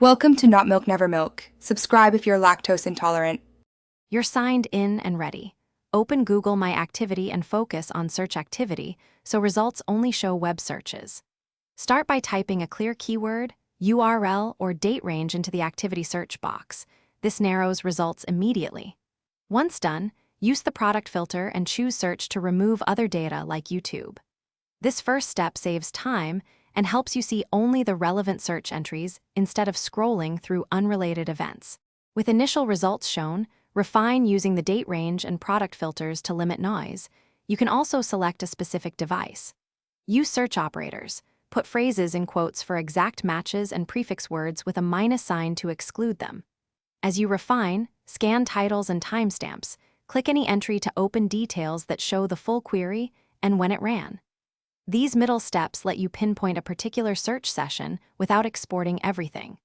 Welcome to Not Milk Never Milk. Subscribe if you're lactose intolerant. You're signed in and ready. Open Google My Activity and focus on search activity so results only show web searches. Start by typing a clear keyword, URL, or date range into the activity search box. This narrows results immediately. Once done, use the product filter and choose search to remove other data like YouTube. This first step saves time and helps you see only the relevant search entries instead of scrolling through unrelated events. With initial results shown, refine using the date range and product filters to limit noise. You can also select a specific device. Use search operators. Put phrases in quotes for exact matches and prefix words with a minus sign to exclude them. As you refine, scan titles and timestamps. Click any entry to open details that show the full query and when it ran. These middle steps let you pinpoint a particular search session without exporting everything.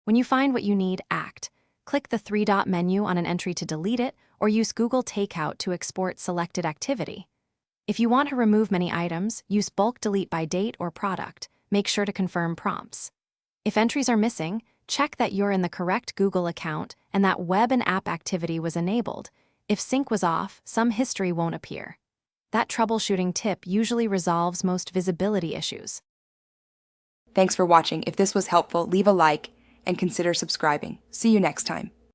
When you find what you need, act. Click the three-dot menu on an entry to delete it, or use Google Takeout to export selected activity. If you want to remove many items, use bulk delete by date or product. Make sure to confirm prompts. If entries are missing, check that you're in the correct Google account and that web and app activity was enabled. If sync was off, some history won't appear. That troubleshooting tip usually resolves most visibility issues. Thanks for watching. If this was helpful, leave a like and consider subscribing. See you next time.